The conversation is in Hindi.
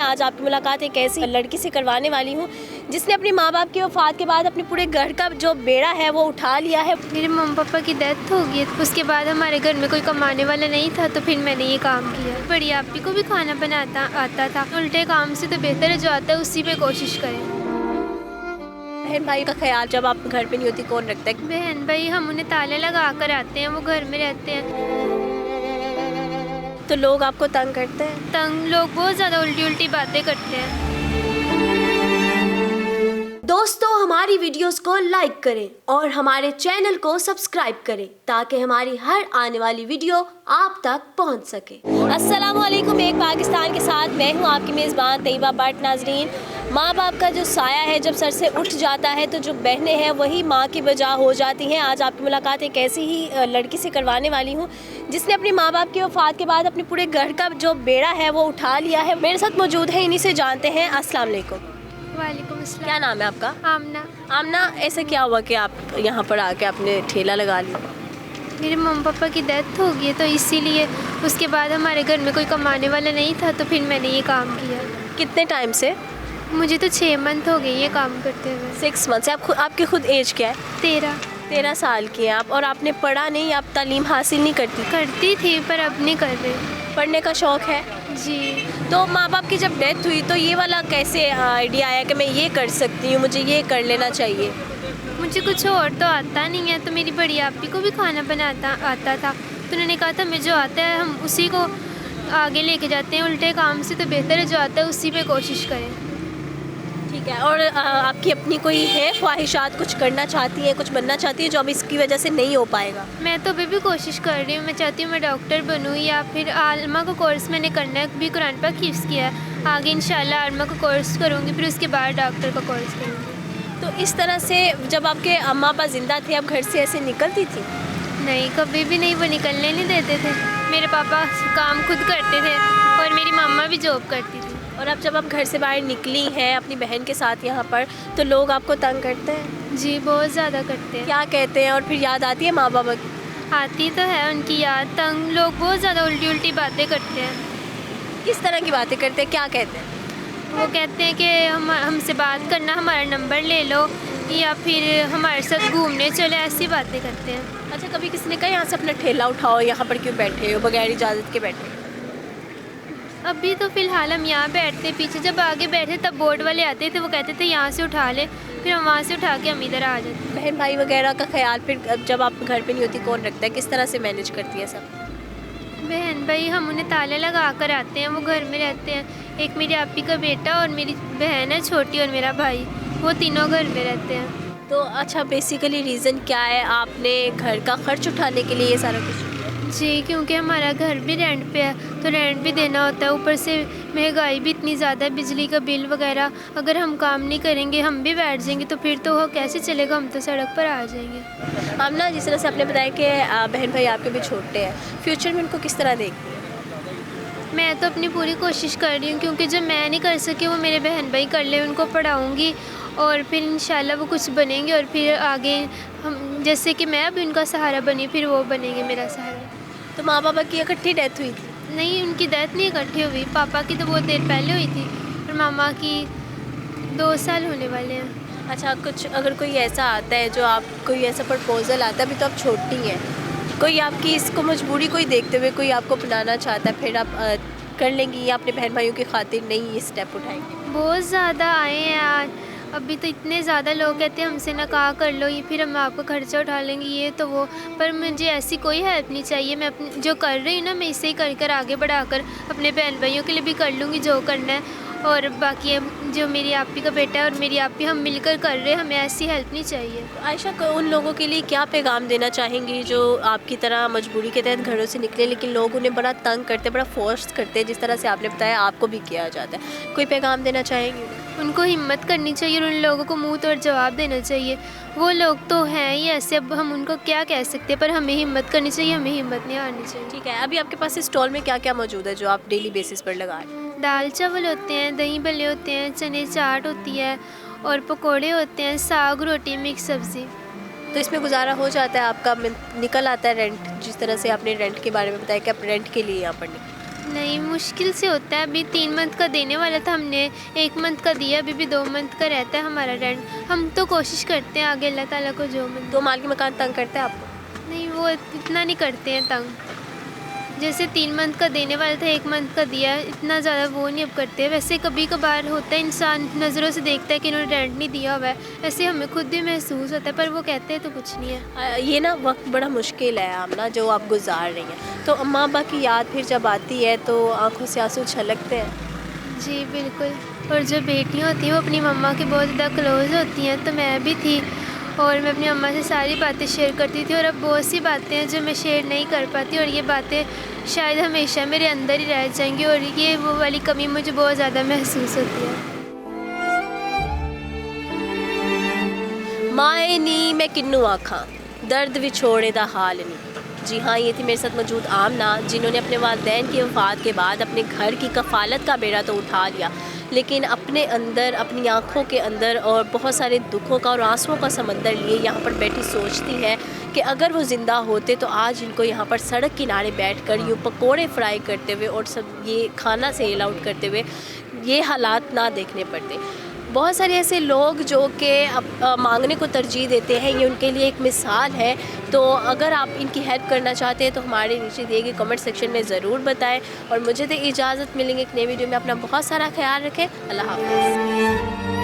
आज आपकी मुलाकात एक ऐसी लड़की से करवाने वाली हूँ जिसने अपने माँ बाप की वफ़ात के बाद अपने पूरे घर का जो बेड़ा है वो उठा लिया है। मेरे मम्मी पापा की डेथ हो गई, उसके बाद हमारे घर में कोई कमाने वाला नहीं था, तो फिर मैंने ये काम किया। बड़ी आपी को भी खाना बनाता आता था, उल्टे काम से तो बेहतर है जो आता है उसी पे कोशिश करें। बहन भाई का ख्याल जब आप घर पे नहीं होती कौन रखता है? बहन भाई हम उन्हें ताले लगा कर आते हैं, वो घर में रहते हैं। तो लोग आपको तंग करते हैं? तंग लोग बहुत ज़्यादा उल्टी उल्टी बातें करते हैं। दोस्तों हमारी वीडियोस को लाइक करें और हमारे चैनल को सब्सक्राइब करें ताकि हमारी हर आने वाली वीडियो आप तक पहुंच सके। अस्सलाम वालेकुम, एक पाकिस्तान के साथ मैं हूं आपकी मेज़बान तैयबा भट्ट। नाजरीन, माँ बाप का जो साया है जब सर से उठ जाता है तो जो बहनें हैं वही माँ की वजह हो जाती हैं। आज आपकी मुलाकात एक ऐसी ही लड़की से करवाने वाली हूँ जिसने अपने माँ बाप की वफ़ात के बाद अपने पूरे घर का जो बेड़ा है वो उठा लिया है। मेरे साथ मौजूद है, इन्हीं से जानते हैं। अस्सलाम वालेकुम। वालेकुम अस्सलाम। क्या नाम है आपका? आमना। आमना, ऐसे क्या हुआ कि आप यहाँ पर आके आपने ठेला लगा लिया? मेरे मम्मी पापा की डेथ हो गई तो इसीलिए उसके बाद हमारे घर में कोई कमाने वाला नहीं था, तो फिर मैंने ये काम किया। कितने टाइम से? मुझे तो 6 मंथ हो गए ये काम करते हुए। 6 मंथ से। आपकी खुद एज क्या है? 13 साल की हैं आप, और आपने पढ़ा नहीं, आप तालीम हासिल नहीं करती थी पर अब नहीं कर रही। पढ़ने का शौक़ है जी। तो माँ बाप की जब डेथ हुई तो ये वाला कैसे आइडिया आया कि मैं ये कर सकती हूँ, मुझे ये कर लेना चाहिए? मुझे कुछ और तो आता नहीं है, तो मेरी बड़ी आपी को भी खाना बनाता आता था, तो उन्होंने कहा था मैं जो आता है हम उसी को आगे लेके जाते हैं, उल्टे काम से तो बेहतर है जो आता है उसी पे कोशिश करें। ठीक है। और आपकी अपनी कोई है ख्वाहिशात, कुछ करना चाहती है, कुछ बनना चाहती है जो अब इसकी वजह से नहीं हो पाएगा? मैं तो अभी भी कोशिश कर रही हूँ, मैं चाहती हूँ मैं डॉक्टर बनूँ या फिर आलमा का कोर्स मैंने करना है, भी कुरान पाक हिफ्ज़ किया है। आगे इंशाल्लाह आलमा का कोर्स करूँगी, फिर उसके बाद डॉक्टर का कोर्स करूँगी। तो इस तरह से जब आपके अम्मा पापा ज़िंदा थे आप घर से ऐसे निकलती थी? नहीं, कभी भी नहीं, वो निकलने नहीं देते थे। मेरे पापा काम खुद करते थे और मेरी मम्मा भी जॉब करती थी। और अब जब आप घर से बाहर निकली हैं अपनी बहन के साथ यहाँ पर, तो लोग आपको तंग करते हैं? जी, बहुत ज़्यादा करते हैं। क्या कहते हैं? और फिर याद आती है माँ बाबा की? आती तो है उनकी याद। तंग लोग बहुत ज़्यादा उल्टी उल्टी बातें करते हैं। किस तरह की बातें करते हैं, क्या कहते हैं? वो कहते हैं कि हमसे बात करना, हमारा नंबर ले लो या फिर हमारे साथ घूमने चले, ऐसी बातें करते हैं। अच्छा, कभी किसी ने कहा यहाँ से अपना ठेला उठाओ, यहाँ पर क्यों बैठे हो, बगैर इजाज़त के बैठे? अभी तो फ़िलहाल हम यहाँ बैठते, पीछे जब आगे बैठे तब बोर्ड वाले आते थे, वो कहते थे यहाँ से उठा ले, फिर हम वहाँ से उठा के हम इधर आ जाते। बहन भाई वगैरह का ख्याल फिर जब आप घर पे नहीं होती कौन रखता है, किस तरह से मैनेज करती है सब? बहन भाई हम उन्हें ताले लगा कर आते हैं, वो घर में रहते हैं। एक मेरी आपी का बेटा और मेरी बहन है छोटी और मेरा भाई, वो तीनों घर में रहते हैं। तो अच्छा, बेसिकली रीज़न क्या है आपने घर का खर्च उठाने के लिए ये सारा कुछ? जी, क्योंकि हमारा घर भी रेंट पे है, तो रेंट भी देना होता है, ऊपर से महंगाई भी इतनी ज़्यादा है, बिजली का बिल वगैरह। अगर हम काम नहीं करेंगे, हम भी बैठ जाएंगे, तो फिर तो वो कैसे चलेगा, हम तो सड़क पर आ जाएंगे। हम ना, जिस तरह से आपने बताया कि बहन भाई आपके भी छोटे हैं, फ्यूचर में उनको किस तरह देखती है? मैं तो अपनी पूरी कोशिश कर रही हूँ, क्योंकि जो मैं नहीं कर सकी वो मेरे बहन भाई कर ले, उनको पढ़ाऊँगी और फिर इंशाल्लाह वो कुछ बनेंगे और फिर आगे हम, जैसे कि मैं अभी उनका सहारा बनी, फिर वो बनेंगे मेरा सहारा। तो माँ बाबा की इकट्ठी डेथ हुई थी? नहीं, उनकी डेथ नहीं इकट्ठी हुई, पापा की तो बहुत देर पहले हुई थी और मामा की 2 साल होने वाले हैं। अच्छा, कुछ अगर कोई ऐसा आता है जो आप, कोई ऐसा प्रपोज़ल आता है, अभी तो आप छोटी हैं, कोई आपकी इसको मजबूरी कोई देखते हुए कोई आपको अपनाना चाहता है, फिर आप कर लेंगी या अपने बहन भाइयों की खातिर नहीं ये स्टेप उठाएंगे? बहुत ज़्यादा आए हैं आज, अभी तो इतने ज़्यादा लोग कहते हैं हमसे निकाह कर लो, ये फिर हम आपका खर्चा उठा लेंगे, ये तो वो। पर मुझे ऐसी कोई हेल्प नहीं चाहिए, मैं अपनी जो कर रही हूँ ना, मैं इसे ही कर कर आगे बढ़ाकर अपने बहन भाइयों के लिए भी कर लूँगी जो करना है। और बाकी जो मेरी आपी का बेटा है और मेरी आपी, हम मिलकर कर रहे हैं, हमें ऐसी हेल्प नहीं चाहिए। आयशा, उन लोगों के लिए क्या पैगाम देना चाहेंगी जो आपकी तरह मजबूरी के तहत घरों से निकले, लेकिन लोग उन्हें बड़ा तंग करते, बड़ा फोर्स करते हैं, जिस तरह से आपने बताया आपको भी किया जाता है, कोई पैगाम देना चाहेंगी? उनको हिम्मत करनी चाहिए और उन लोगों को मुंह तोड़ जवाब देना चाहिए। वो लोग तो हैं ही ऐसे, अब हम उनको क्या कह सकते हैं, पर हमें हिम्मत करनी चाहिए, हमें हिम्मत नहीं हारनी चाहिए। ठीक है। अभी आपके पास स्टॉल में क्या क्या मौजूद है जो आप डेली बेसिस पर लगा रहे हैं? दाल चावल होते हैं, दही भल्ले होते हैं, चने चाट होती है और पकोड़े होते हैं, साग रोटी मिक्स सब्ज़ी। तो इसमें गुजारा हो जाता है आपका, निकल आता है रेंट? जिस तरह से आपने रेंट के बारे में बताया कि आप रेंट के लिए यहाँ पर निकले। नहीं, मुश्किल से होता है। अभी 3 मंथ का देने वाला था, हमने 1 मंथ का दिया, अभी भी 2 मंथ का रहता है हमारा रेंट। हम तो कोशिश करते हैं आगे अल्लाह ताला को जो मन। 2 माल के मकान तंग करते हैं आपको? नहीं, वो इतना नहीं करते हैं तंग। जैसे 3 मंथ का देने वाला था, 1 मंथ का दिया, इतना ज़्यादा वो नहीं अब करते हैं। वैसे कभी कभार होता है, इंसान नज़रों से देखता है कि इन्होंने रेंट नहीं दिया हुआ है, ऐसे हमें खुद भी महसूस होता है, पर वो कहते हैं तो कुछ नहीं है। ये ना वक्त बड़ा मुश्किल है आमना जो आप गुजार रही हैं, तो अम्मा अब्बा की याद फिर जब आती है तो आंखों से आंसू छलकते हैं। जी बिल्कुल। और जो बेटियाँ होती हैं वो अपनी मम्मा के बहुत ज़्यादा क्लोज़ होती हैं, तो मैं भी थी और मैं अपनी अम्मा से सारी बातें शेयर करती थी। और अब बहुत सी बातें हैं जो मैं शेयर नहीं कर पाती, और ये बातें शायद हमेशा मेरे अंदर ही रह जाएंगी, और ये वो वाली कमी मुझे बहुत ज़्यादा महसूस होती है। माए नी मैं किन्नू आखा दर्द विछोड़े दा हाल नहीं। जी हाँ, ये थी मेरे साथ मौजूद आमना, जिन्होंने अपने वालिदैन की वफ़ात के बाद अपने घर की कफ़ालत का बेड़ा तो उठा लिया, लेकिन अपने अंदर, अपनी आँखों के अंदर और बहुत सारे दुखों का और आंसुओं का समंदर लिए यहाँ पर बैठी सोचती है कि अगर वो ज़िंदा होते तो आज इनको यहाँ पर सड़क किनारे बैठकर यूँ पकोड़े फ्राई करते हुए और सब ये खाना सेल आउट करते हुए ये हालात ना देखने पड़ते। बहुत सारे ऐसे लोग जो कि मांगने को तरजीह देते हैं, ये उनके लिए एक मिसाल है। तो अगर आप इनकी हेल्प करना चाहते हैं तो हमारे नीचे दिए गए कमेंट सेक्शन में ज़रूर बताएं। और मुझे तो इजाज़त, मिलेंगे एक नई वीडियो में। अपना बहुत सारा ख्याल रखें। अल्लाह हाफ़िज़।